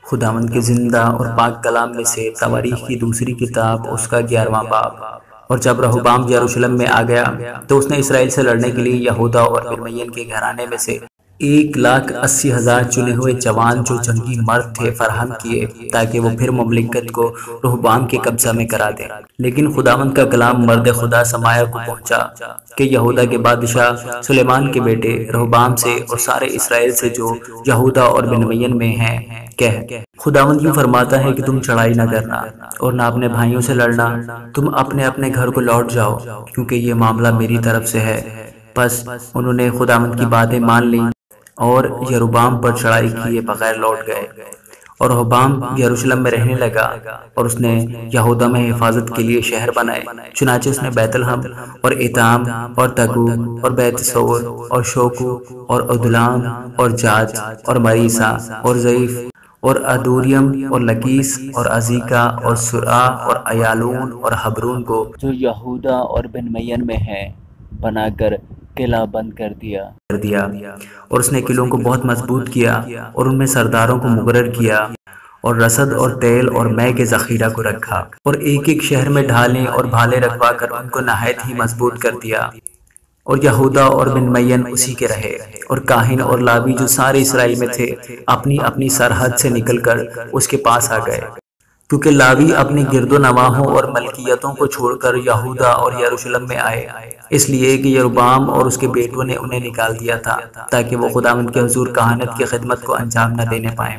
خداوند کے زندہ اور پاک کلام میں سے تواریخ کی دوسری کتاب اس کا 11واں باب۔ اور جب رہوبام یروشلم میں آ گیا تو اس نے اسرائیل سے لڑنے کے لیے یہودا اور بنیامین کے گھرانے میں سے 1,80,000 چنے ہوئے جوان جو جنگی مرد تھے فراہم کیے تاکہ وہ پھر مملکت کو رہوبام کے قبضہ میں کرا دیں۔ لیکن خداوند کا کلام مرد خدا سمایا کو پہنچا کہ یہودا کے بادشاہ سلیمان کے بیٹے رہوبام سے اور سارے اسرائیل سے جو یہودا اور بنیامین میں ہیں کہہ، خداوند یوں فرماتا ہے کہ تم چڑھائی نہ کرنا اور نہ اپنے بھائیوں سے لڑنا، تم اپنے اپنے گھر کو لوٹ جاؤ کیونکہ یہ معاملہ میری طرف سے ہے۔ پس انہوں نے خداوند کی باتیں مان لیں اور یروبام پر چڑھائی کیے بغیر لوٹ گئے۔ اور رہوبام یروشلم میں رہنے لگا اور اس نے یہودا میں حفاظت کے لیے شہر بنائے۔ چنانچہ اس نے بیت لحم اور ایتام اور تگو اور بیت سور اور شوکو اور ادلام اور جاج اور مریسا اور ضعیف اور ادوریم اور لکیس اور عزیکا اور سرعا اور ایالون اور حبرون کو جو یہودا اور بنیامین میں ہیں بنا کر قلعہ بند کر دیا۔ اور اس نے قلعوں کو بہت مضبوط کیا اور ان میں سرداروں کو مقرر کیا اور رسد اور تیل اور مے کے ذخیرہ کو رکھا اور ایک ایک شہر میں ڈھالیں اور بھالے رکھوا کر ان کو نہایت ہی مضبوط کر دیا۔ اور یہودا اور بنیامین اسی کے رہے، اور کاہن اور لاوی جو سارے اسرائیل میں تھے اپنی اپنی سرحد سے نکل کر اس کے پاس آ گئے، کیونکہ لاوی اپنی گرد و نواحوں اور ملکیتوں کو چھوڑ کر یہودا اور یروشلم میں آئے، اس لیے کہ یروبام اور اس کے بیٹوں نے انہیں نکال دیا تھا تاکہ وہ خداوند کے حضور کہانت کی خدمت کو انجام نہ دینے پائیں۔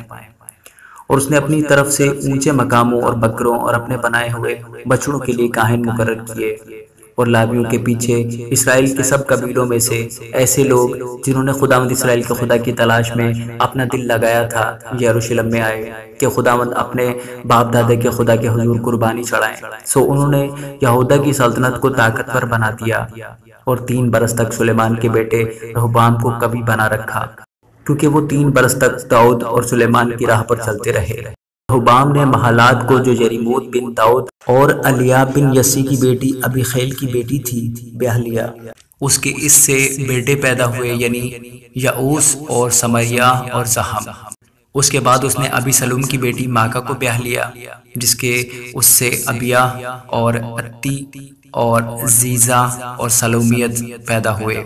اور اس نے اپنی طرف سے اونچے مقاموں اور بکروں اور اپنے بنائے ہوئے بچڑوں کے لیے کاہن مقرر کیے، اور لاویوں کے پیچھے اسرائیل کے سب قبیلوں میں سے ایسے لوگ جنہوں نے خداوند اسرائیل کے خدا کی تلاش میں اپنا دل لگایا تھا یروشلم میں آئے کہ خداوند اپنے باپ دادے کے خدا کے حضور قربانی چڑھائیں۔ سو انہوں نے یہودا کی سلطنت کو طاقتور بنا دیا اور 3 برس تک سلیمان کے بیٹے رہوبام کو قوی بنا رکھا، کیونکہ وہ 3 برس تک داؤد اور سلیمان کی راہ پر چلتے رہے۔ رہوبام نے مہالات کو جو یریموت بن داؤد اور الیاب بن یسی کی بیٹی ابیخیل کی بیٹی تھی بیاہ لیا۔ اس کے اس سے بیٹے پیدا ہوئے، یعنی یعوس اور سمریہ اور زہم۔ اس کے بعد اس نے ابی سلوم کی بیٹی ماکا کو بیاہ لیا، جس کے اس سے ابیا اور اتی اور زیزا اور سلومیت پیدا ہوئے۔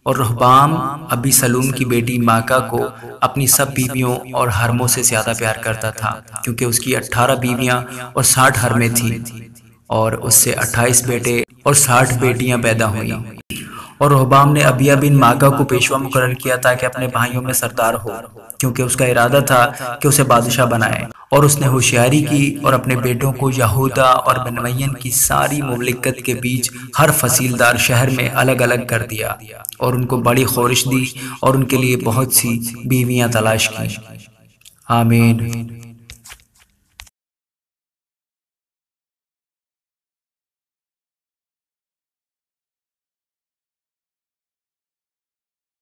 اور رہوبام ابی سلوم کی بیٹی ماکا کو اپنی سب بیویوں اور حرموں سے زیادہ پیار کرتا تھا، کیونکہ اس کی 18 بیویاں اور 60 حرمیں تھیں، اور اس سے 28 بیٹے اور 60 بیٹیاں پیدا ہوئیں۔ اور رہوبام نے ابیا بن ماکا کو پیشوا مقرر کیا تاکہ اپنے بھائیوں میں سردار ہو، کیونکہ اس کا ارادہ تھا کہ اسے بادشاہ بنائے۔ اور اس نے ہوشیاری کی اور اپنے بیٹوں کو یہودا اور بنیامین کی ساری مملکت کے بیچ ہر فصیلدار شہر میں الگ الگ کر دیا، اور ان کو بڑی خورش دی اور ان کے لیے بہت سی بیویاں تلاش کی۔ آمین۔